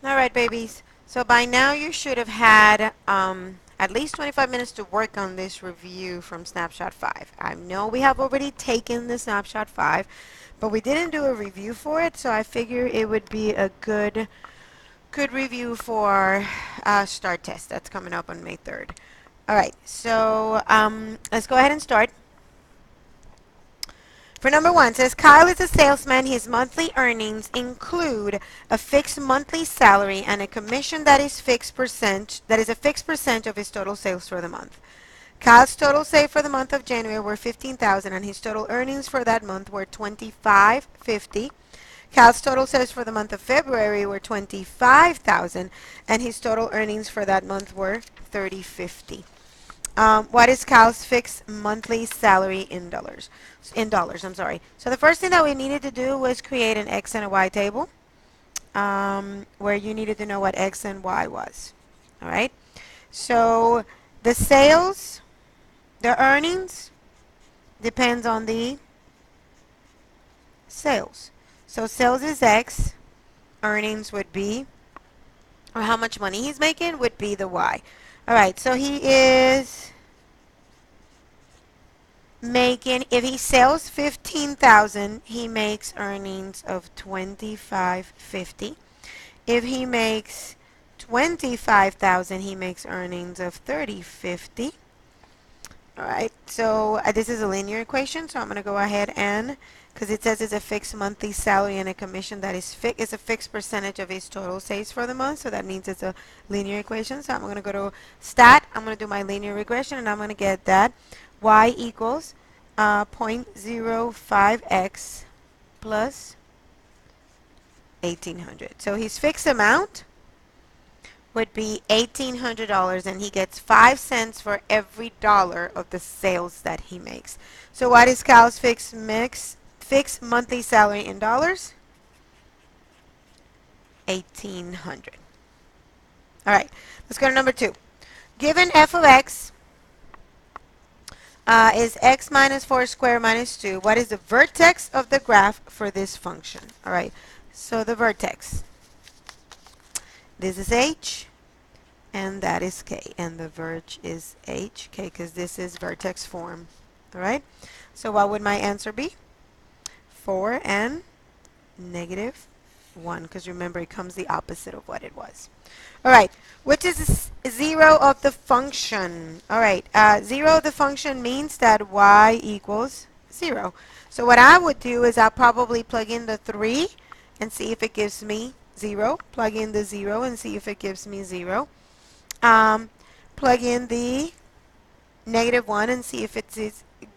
All right, babies. So by now you should have had at least 25 minutes to work on this review from Snapshot 5. I know we have already taken the Snapshot 5, but we didn't do a review for it, so I figure it would be a good review for STAR test that's coming up on May 3rd. All right, so let's go ahead and start. For number one, it says Kyle is a salesman. His monthly earnings include a fixed monthly salary and a commission that is a fixed percent of his total sales for the month. Kyle's total sales for the month of January were 15,000 and his total earnings for that month were 2550. Kyle's total sales for the month of February were 25,000 and his total earnings for that month were 3050. What is Cal's fixed monthly salary in dollars? In dollars, I'm sorry. So the first thing that we needed to do was create an X and a Y table where you needed to know what X and Y was. All right. So the sales, the earnings depends on the sales. So sales is X, earnings would be, or how much money he's making would be the Y. All right. So he is making, if he sells 15,000, he makes earnings of 2550. If he makes 25,000, he makes earnings of 3050. All right, so this is a linear equation, so I'm going to go ahead and, because it says it's a fixed monthly salary and a commission that is is a fixed percentage of his total sales for the month, so that means it's a linear equation. So I'm going to go to stat, I'm going to do my linear regression, and I'm going to get that y equals 0.05x plus 1800. So his fixed amount would be $1,800, and he gets 5 cents for every dollar of the sales that he makes. So what is Cal's fixed monthly salary in dollars? 1,800. All right, let's go to number 2. Given f of x is x minus 4 squared minus 2, what is the vertex of the graph for this function? All right, so the vertex. This is h, and that is k, and the verge is h, k, because this is vertex form. All right, so what would my answer be? 4 and negative 1, because remember it comes the opposite of what it was. All right, which is 0 of the function? All right, 0 of the function means that y equals 0. So what I would do is I'll probably plug in the 3 and see if it gives me 0. Plug in the 0 and see if it gives me 0. Plug in the negative 1 and see if it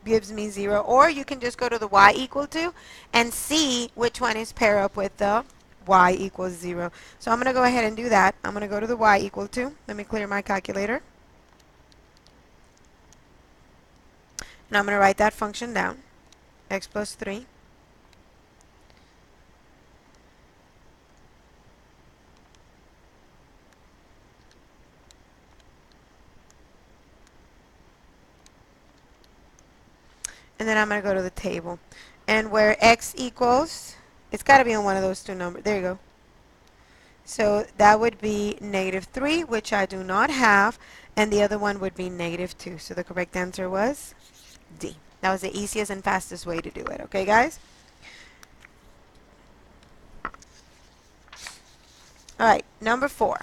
gives me 0. Or you can just go to the y equal to and see which one is pair up with the y equals 0. So I'm going to go ahead and do that. I'm going to go to the y equal to. Let me clear my calculator. And I'm going to write that function down. X plus 3. And then I'm going to go to the table. And where x equals, it's got to be on one of those two numbers. There you go. So that would be negative 3, which I do not have. And the other one would be negative 2. So the correct answer was D. That was the easiest and fastest way to do it. Okay, guys? All right, number 4.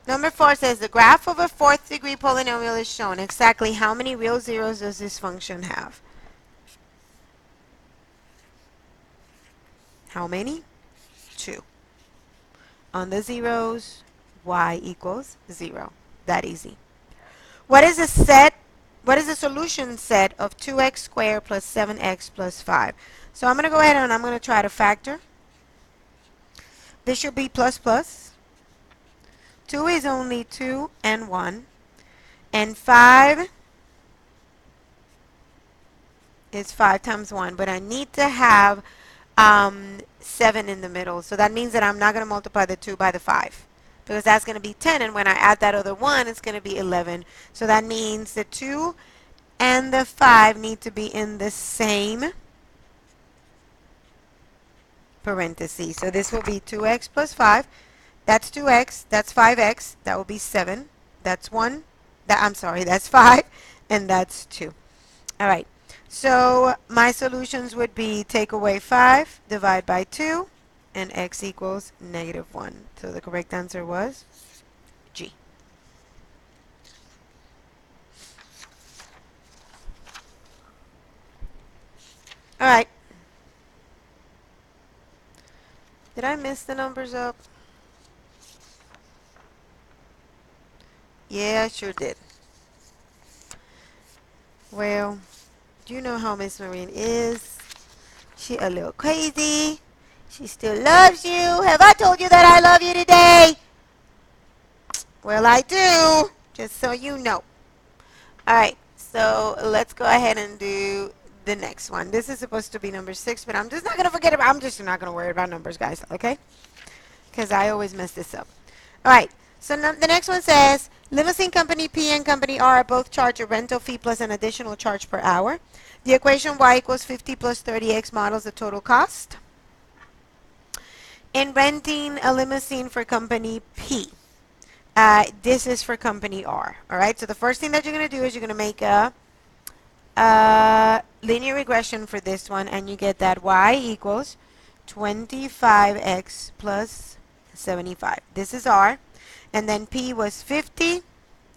Number 4 says the graph of a fourth degree polynomial is shown. Exactly how many real zeros does this function have? How many? 2. On the zeros, y equals 0. That easy. What is the solution set of 2x squared plus 7x plus 5? So I'm going to go ahead and I'm going to try to factor. This should be plus plus. 2 is only 2 and 1. And 5 is 5 times 1. But I need to have 7 in the middle. So that means that I'm not going to multiply the 2 by the 5. Because that's going to be 10. And when I add that other 1, it's going to be 11. So that means the 2 and the 5 need to be in the same parentheses. So this will be 2x plus 5. That's 2x. That's 5x. That will be 7. That's 1. I'm sorry, that's 5. And that's 2. All right. So my solutions would be take away 5, divide by 2, and x equals -1. So the correct answer was G. All right. Did I miss the numbers up? Yeah, I sure did. Well, you know how Miss Marine is. She a little crazy. She still loves you. Have I told you that I love you today? Well, I do. Just so you know. All right. So let's go ahead and do the next one. This is supposed to be number 6, but I'm just not going to forget about I'm just not going to worry about numbers, guys. Okay? Because I always mess this up. All right. So the next one says, limousine company P and company R both charge a rental fee plus an additional charge per hour. The equation y equals 50 plus 30x models the total cost. In renting a limousine for company P, this is for company R. All right. So the first thing that you're going to do is you're going to make a linear regression for this one, and you get that y equals 25x plus 75. This is R. And then P was 50.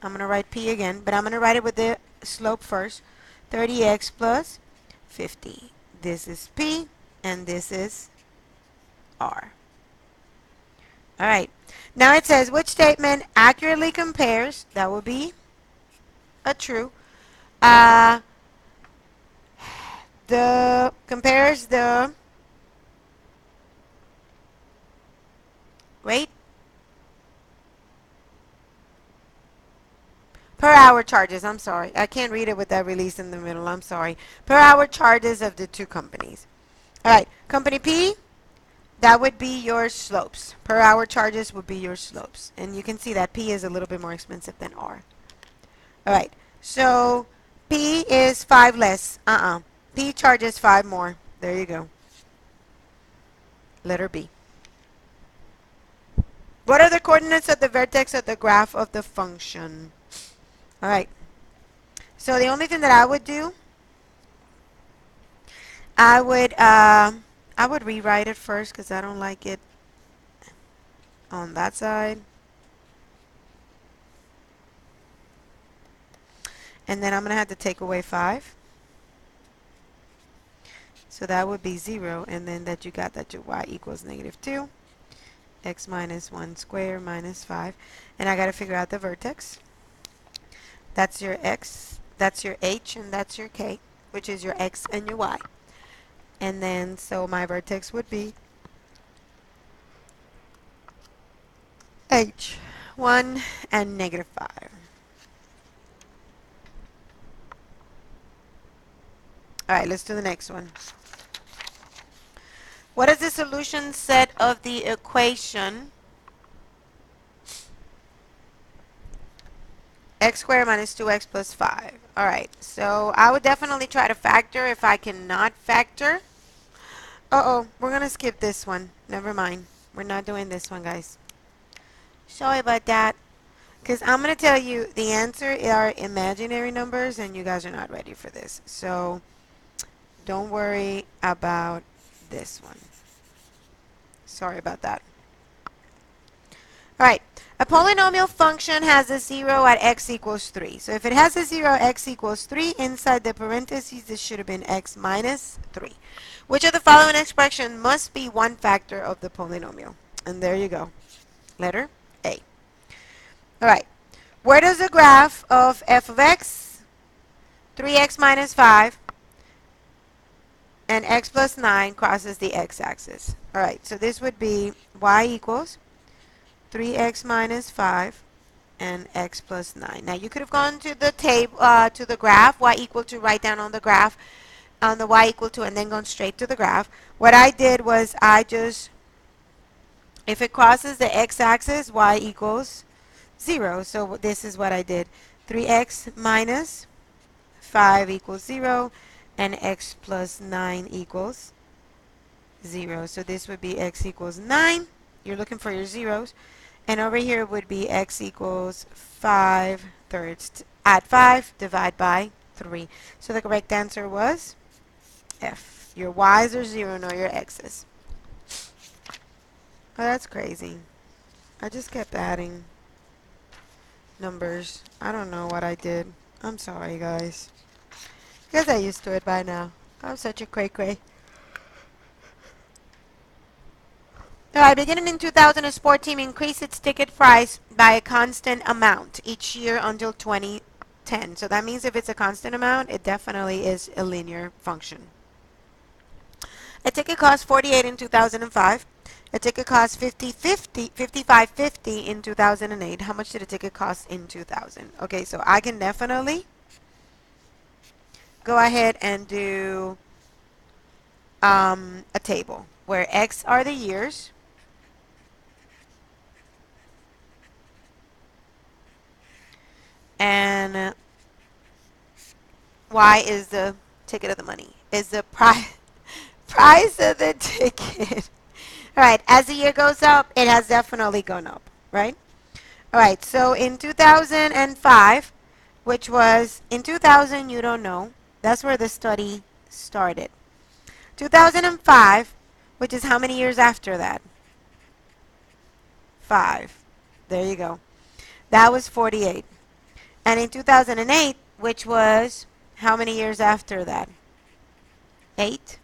I'm going to write P again, but I'm going to write it with the slope first. 30x plus 50. This is P, and this is R. All right. Now it says, which statement accurately compares, that will be a true, compares the rate per hour charges. I'm sorry. I can't read it with that release in the middle. I'm sorry. Per hour charges of the two companies. All right. Company P, that would be your slopes. Per hour charges would be your slopes. And you can see that P is a little bit more expensive than R. All right. So P is 5 less. P charges 5 more. There you go. Letter B. What are the coordinates of the vertex of the graph of the function? All right. So the only thing that I would do, I would rewrite it first because I don't like it on that side. And then I'm going to have to take away 5. So that would be 0. And then that you got that your y equals -2. X minus 1 squared minus 5. And I got to figure out the vertex. That's your X, that's your H, and that's your K, which is your X and your Y. And then, so my vertex would be H, 1, and -5. All right, let's do the next one. What is the solution set of the equation x squared minus 2x plus 5? All right, so I would definitely try to factor if I cannot factor. Uh-oh, we're going to skip this one. Never mind. We're not doing this one, guys. Sorry about that. Because I'm going to tell you the answer are imaginary numbers, and you guys are not ready for this. So don't worry about this one. Sorry about that. All right. A polynomial function has a 0 at x equals 3. So if it has a 0 at x equals 3, inside the parentheses, this should have been x minus 3. Which of the following expression must be one factor of the polynomial? And there you go. Letter A. All right. Where does the graph of f of x, 3x minus 5, and x plus 9 crosses the x-axis? All right. So this would be y equals 3x minus 5 and x plus 9. Now you could have gone to the table, to the graph, y equal to, write down on the graph, on the y equal to, and then gone straight to the graph. What I did was I just, if it crosses the x-axis, y equals 0. So this is what I did. 3x minus 5 equals 0, and x plus 9 equals 0. So this would be x equals 9. You're looking for your zeros. And over here would be x equals 5 thirds. Add 5, divide by 3. So the correct answer was F. Your y's are 0, nor your x's. Oh, that's crazy. I just kept adding numbers. I don't know what I did. I'm sorry, guys. Guess I used to it by now. I'm such a cray-cray. Alright, beginning in 2000, a sport team increased its ticket price by a constant amount each year until 2010. So that means if it's a constant amount, it definitely is a linear function. A ticket cost 48 in 2005. A ticket cost 55.50 in 2008. How much did a ticket cost in 2000? Okay, so I can definitely go ahead and do a table where X are the years, and Y is the ticket of the money, is the price of the ticket. All right, as the year goes up, it has definitely gone up, right? All right, so in 2005, which was in 2000, you don't know. That's where the study started. 2005, which is how many years after that? 5. There you go. That was 48. And in 2008, which was how many years after that? 8.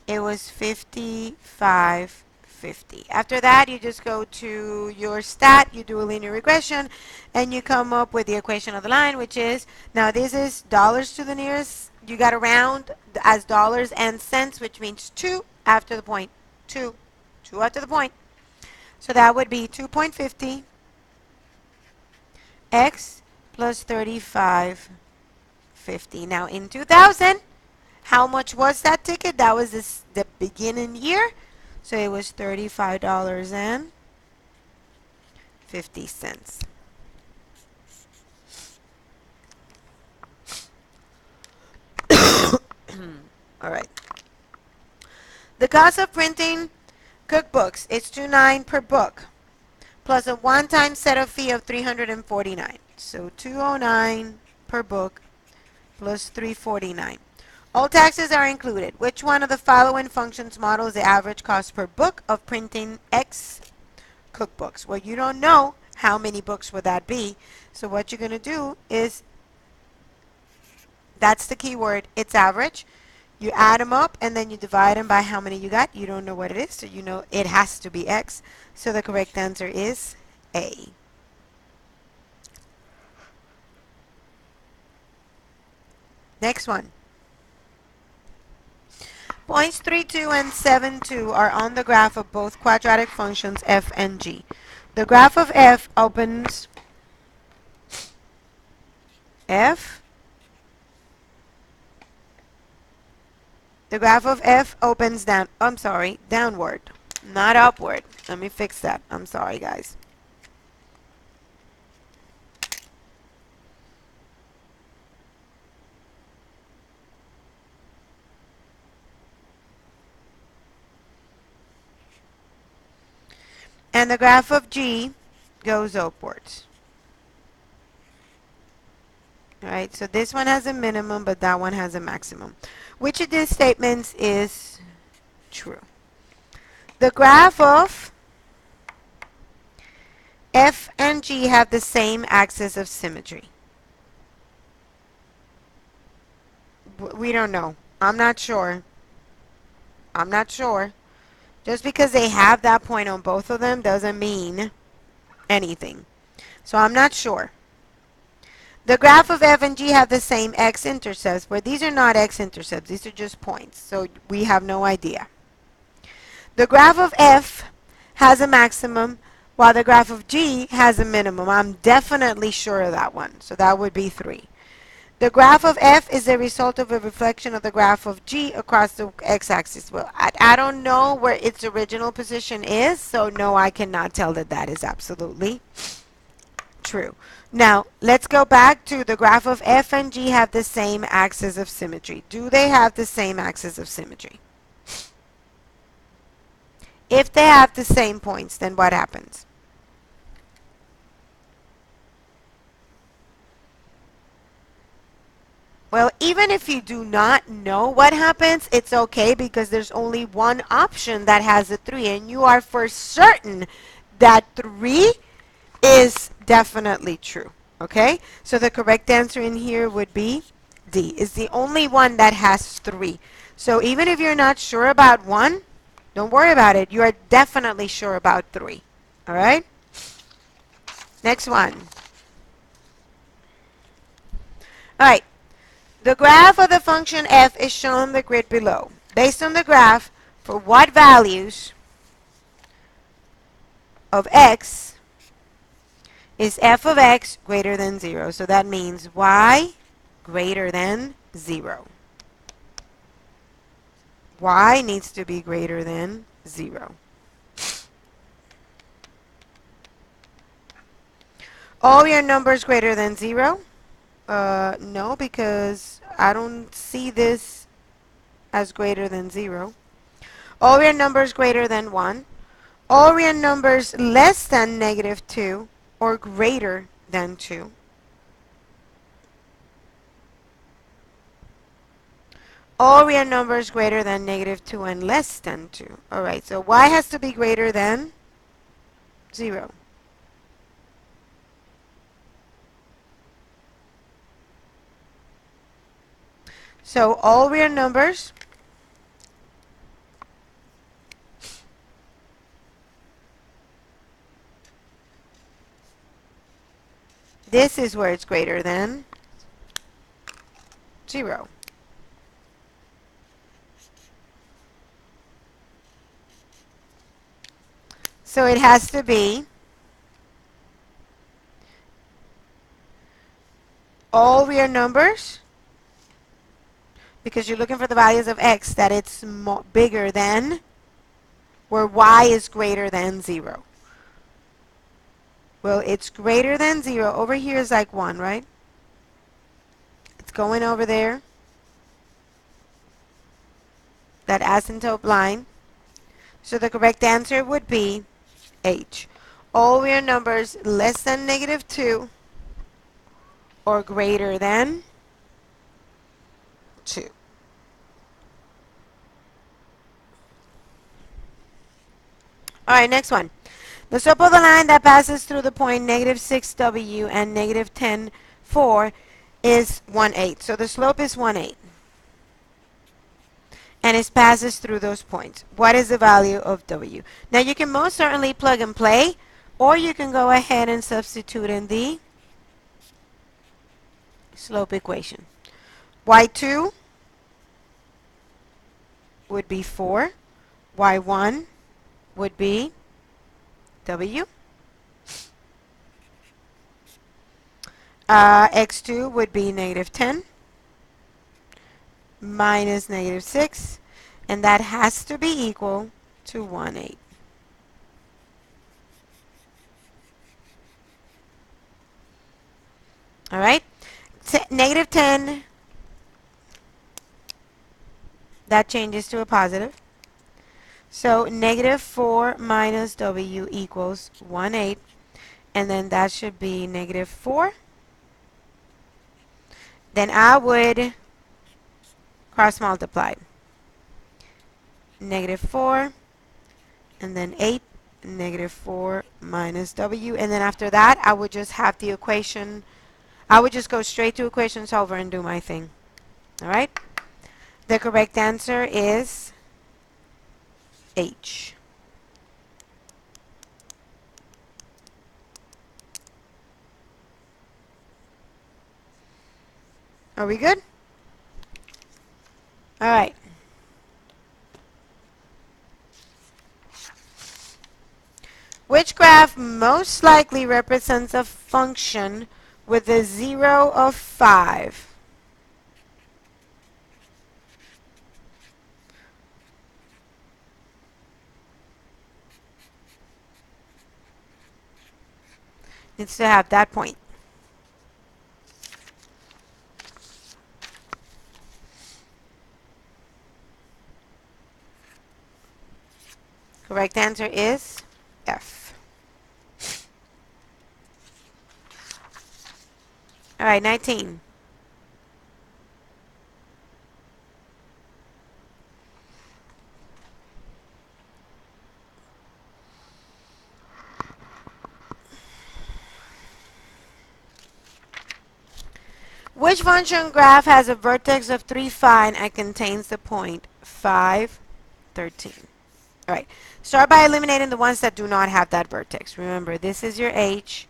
It was 55.50. After that, you just go to your stat, you do a linear regression, and you come up with the equation of the line, which is, now this is dollars to the nearest, you got to round as dollars and cents, which means 2 after the point. 2 after the point. So that would be 2.50 x plus 35.50. Now in 2000, how much was that ticket? That was the beginning year. So it was $35.50. All right. The cost of printing cookbooks is $2.09 per book, plus a one-time setup fee of $349. So $209 per book plus $349. All taxes are included. Which one of the following functions models the average cost per book of printing X cookbooks? Well, you don't know how many books would that be. So what you're going to do is, that's the key word, it's average. You add them up and then you divide them by how many you got. You don't know what it is, so you know it has to be X. So the correct answer is A. Next one. Points 3,2 and 7,2 are on the graph of both quadratic functions f and g. The graph of f opens f. The graph of f opens down. I'm sorry, downward, not upward. Let me fix that. I'm sorry, guys. And the graph of g goes upwards. Alright, so this one has a minimum, but that one has a maximum. Which of these statements is true? The graph of f and g have the same axis of symmetry. We don't know. I'm not sure. I'm not sure. Just because they have that point on both of them doesn't mean anything. So I'm not sure. The graph of f and g have the same x-intercepts, but these are not x-intercepts. These are just points. So we have no idea. The graph of f has a maximum, while the graph of g has a minimum. I'm definitely sure of that one. So that would be 3. The graph of f is a result of a reflection of the graph of g across the x-axis. Well, I don't know where its original position is, so no, I cannot tell that that is absolutely true. Now, let's go back to the graph of f and g have the same axis of symmetry. Do they have the same axis of symmetry? If they have the same points, then what happens? Well, even if you do not know what happens, it's okay because there's only one option that has a 3, and you are for certain that 3 is definitely true. Okay? So the correct answer in here would be D. Is the only one that has 3. So even if you're not sure about 1, don't worry about it. You are definitely sure about 3. All right? Next one. All right. The graph of the function f is shown on the grid below. Based on the graph, for what values of x is f of x greater than 0? So that means y greater than 0. Y needs to be greater than 0. All real numbers greater than 0? No, because I don't see this as greater than 0. All real numbers greater than 1. All real numbers less than negative 2 or greater than 2. All real numbers greater than negative 2 and less than 2. Alright, so y has to be greater than 0. So all real numbers this is where it's greater than 0. So it has to be all real numbers, because you're looking for the values of x that it's bigger than, where y is greater than 0. Well, it's greater than 0. Over here is like 1, right? It's going over there. That asymptote line. So the correct answer would be H. All real numbers less than negative 2 or greater than 2. Alright, next one. The slope of the line that passes through the point negative 6w and negative 10, 4 is 1/8. So the slope is 1/8. And it passes through those points. What is the value of w? Now you can most certainly plug and play, or you can go ahead and substitute in the slope equation. y2 would be 4. y1 would be w. X2 would be negative 10 minus negative 6, and that has to be equal to 1/8. All right? Negative 10, that changes to a positive. So negative 4 minus w equals 1/8, and then that should be negative 4. Then I would cross multiply. Negative 4, and then 8, negative 4 minus w, and then after that I would just have the equation. I would just go straight to equation solver and do my thing. All right? The correct answer is H. Are we good? All right. Which graph most likely represents a function with a 0 of 5? Needs to have that point. Correct answer is F. All right, 19. Which function graph has a vertex of 3, 5 and contains the point 5, 13? All right. Start by eliminating the ones that do not have that vertex. Remember, this is your H,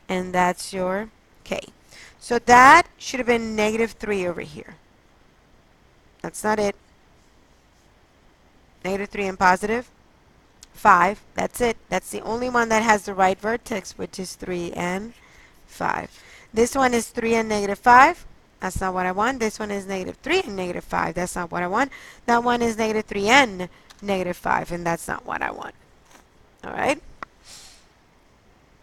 and that's your K. So that should have been -3 over here. That's not it. -3 and positive 5. That's it. That's the only one that has the right vertex, which is 3 and 5. This one is 3 and -5. That's not what I want. This one is -3 and -5. That's not what I want. That one is -3 and -5, and that's not what I want. All right?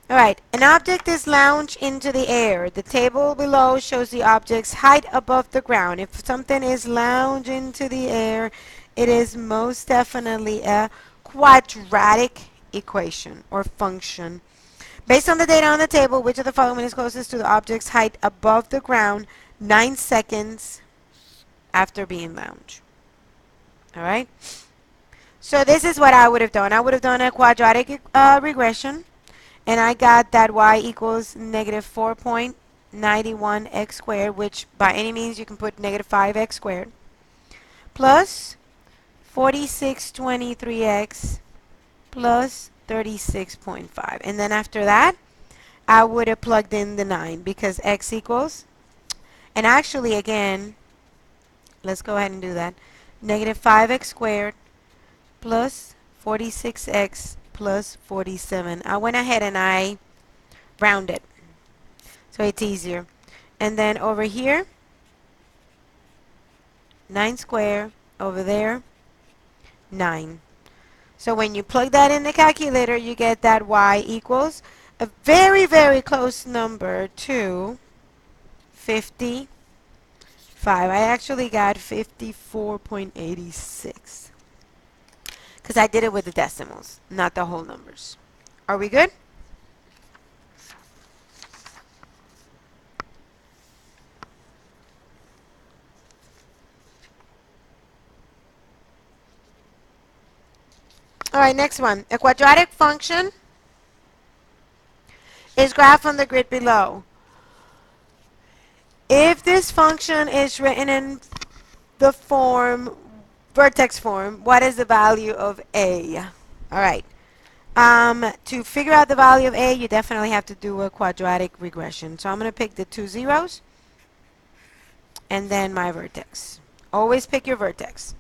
All right. An object is launched into the air. The table below shows the object's height above the ground. If something is launched into the air, it is most definitely a quadratic equation or function. Based on the data on the table, which of the following is closest to the object's height above the ground 9 seconds after being launched? All right. So this is what I would have done. I would have done a quadratic regression, and I got that y equals -4.91x squared, which by any means you can put -5x squared, plus 4623x plus 36.5. And then after that, I would have plugged in the 9 because x equals, and actually again, let's go ahead and do that, -5x squared plus 46x plus 47. I went ahead and I rounded, so it's easier. And then over here, 9 squared, over there, 9. So when you plug that in the calculator, you get that y equals a very, very close number to 55. I actually got 54.86 because I did it with the decimals, not the whole numbers. Are we good? All right, next one. A quadratic function is graphed on the grid below. If this function is written in the form, vertex form, what is the value of A? All right. To figure out the value of A, you definitely have to do a quadratic regression. So I'm going to pick the 2 zeros and then my vertex. Always pick your vertex.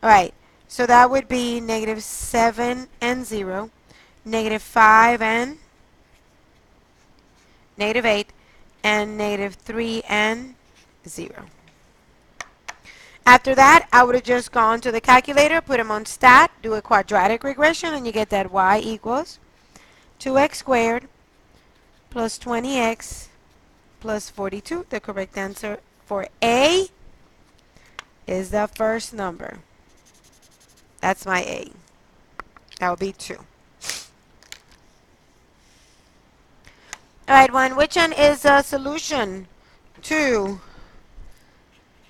All right. So that would be -7 and 0, -5 and -8, and -3 and 0. After that, I would have just gone to the calculator, put them on stat, do a quadratic regression, and you get that y equals 2x squared plus 20x plus 42. The correct answer for A is the first number. That's my A. That would be 2. All right, which one is a solution to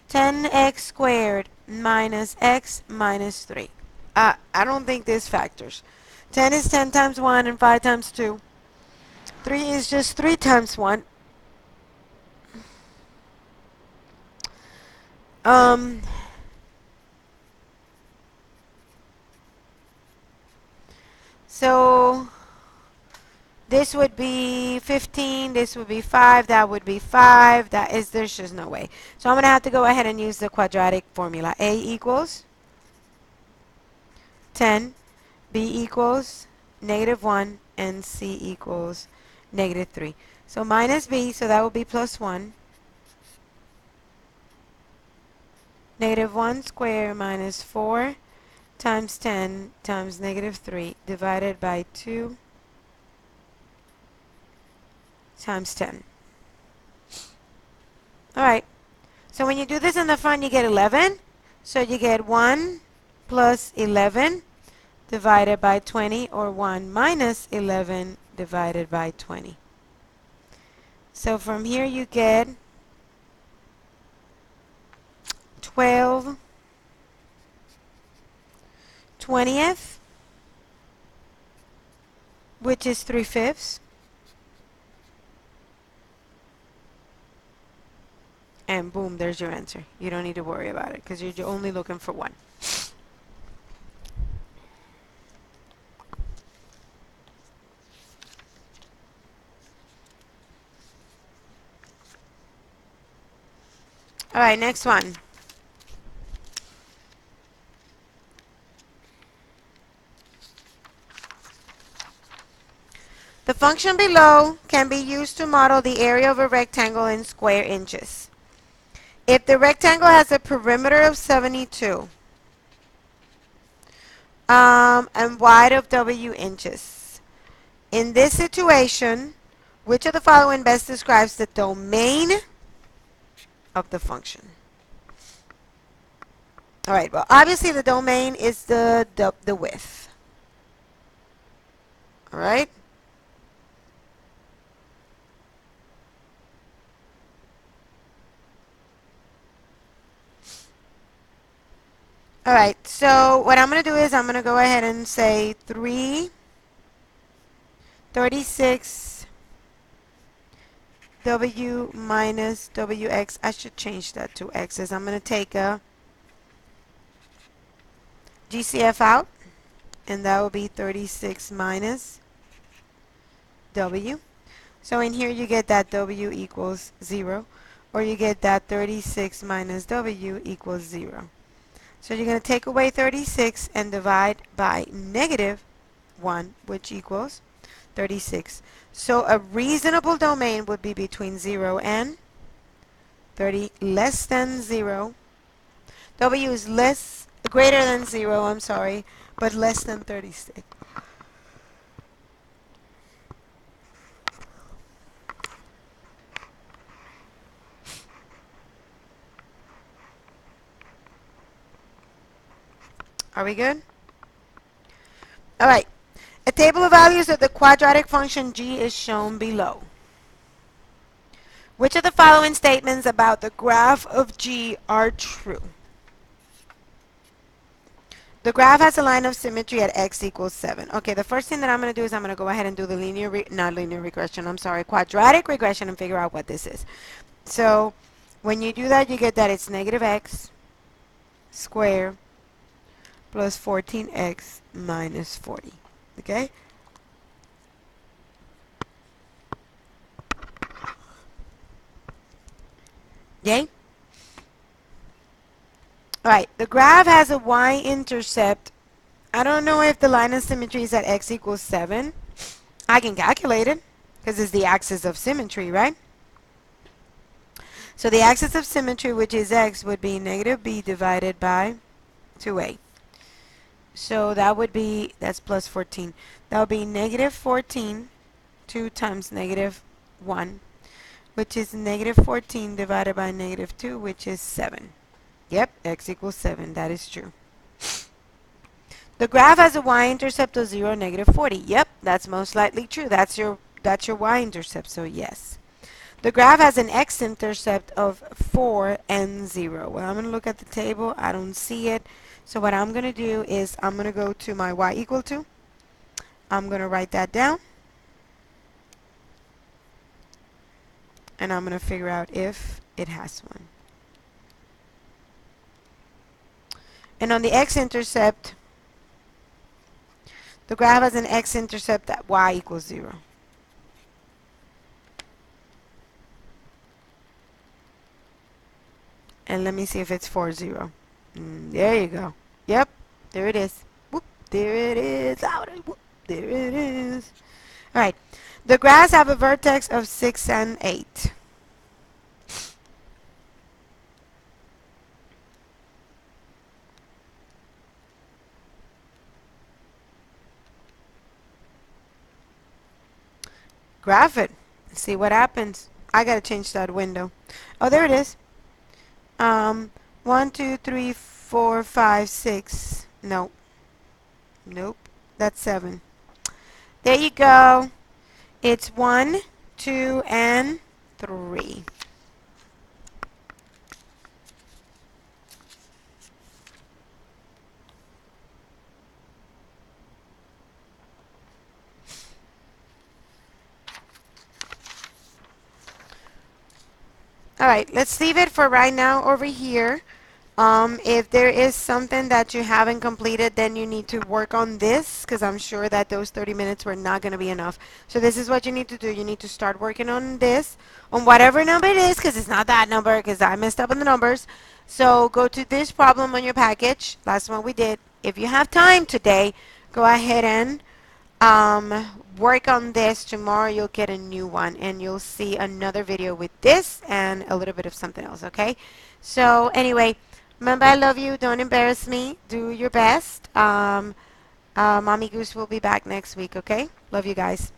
10x squared minus x minus 3? I don't think this factors. 10 is 10 times 1 and 5 times 2. 3 is just 3 times 1. So this would be 15, this would be 5, that would be 5. There's just no way. So I'm going to have to go ahead and use the quadratic formula. A equals 10, B equals -1, and C equals -3. So minus B, so that would be +1. -1 squared minus 4 times 10 times -3 divided by 2 times 10. Alright, so when you do this in the front, you get 11. So you get 1 plus 11 divided by 20, or 1 minus 11 divided by 20. So from here you get 12/20, which is 3/5. And boom, there's your answer. You don't need to worry about it because you're only looking for one. All right, next one. The function below can be used to model the area of a rectangle in square inches. If the rectangle has a perimeter of 72 and wide of W inches, in this situation, which of the following best describes the domain of the function? All right, well, obviously the domain is the width. All right? All right, so what I'm going to do is I'm going to go ahead and say 3/36 W minus WX. I should change that to X's. I'm going to take a GCF out, and that will be 36 minus W. So in here you get that W equals 0, or you get that 36 minus W equals 0. So you're going to take away 36 and divide by -1, which equals 36. So a reasonable domain would be between 0 and 30, less than 0. W is greater than 0, I'm sorry, but less than 36. Are we good? All right. A table of values of the quadratic function g is shown below. Which of the following statements about the graph of g are true? The graph has a line of symmetry at x equals 7. Okay, the first thing that I'm going to do is I'm going to go ahead and do the quadratic regression and figure out what this is. So when you do that, you get that it's -x squared plus 14x minus 40. Okay? Yay? Alright, the graph has a y-intercept. I don't know if the line of symmetry is at x equals 7. I can calculate it because it's the axis of symmetry, right? So the axis of symmetry, which is x, would be -b divided by 2a. So that would be, that's plus 14. That would be -14, 2 times -1, which is -14 divided by -2, which is 7. Yep, x equals 7. That is true. The graph has a y-intercept of 0, -40. Yep, that's most likely true. That's your y-intercept, so yes. The graph has an x-intercept of 4 and 0. Well, I'm going to look at the table. I don't see it. So what I'm going to do is I'm going to go to my y equal to. I'm going to write that down. And I'm going to figure out if it has one. And on the x-intercept, the graph has an x-intercept at y equals 0. And let me see if it's 4, 0. There you go. Yep, there it is. Whoop, there it is. Whoop, there it is. All right. The graphs have a vertex of 6 and 8. Graph it. See what happens. I gotta change that window. Oh, there it is. 1, 2, 3, 4, 5, 6. No. Nope. That's 7. There you go. It's 1, 2, and 3. All right, let's leave it for right now over here. If there is something that you haven't completed, then you need to work on this because I'm sure that those 30 minutes were not going to be enough. So this is what you need to do. You need to start working on this, on whatever number it is, because it's not that number because I messed up on the numbers. So go to this problem on your package. Last one we did. If you have time today, go ahead and work on this. Tomorrow you'll get a new one and you'll see another video with this and a little bit of something else, okay? So anyway, remember I love you. Don't embarrass me. Do your best. Mommy Goose will be back next week, okay? Love you guys.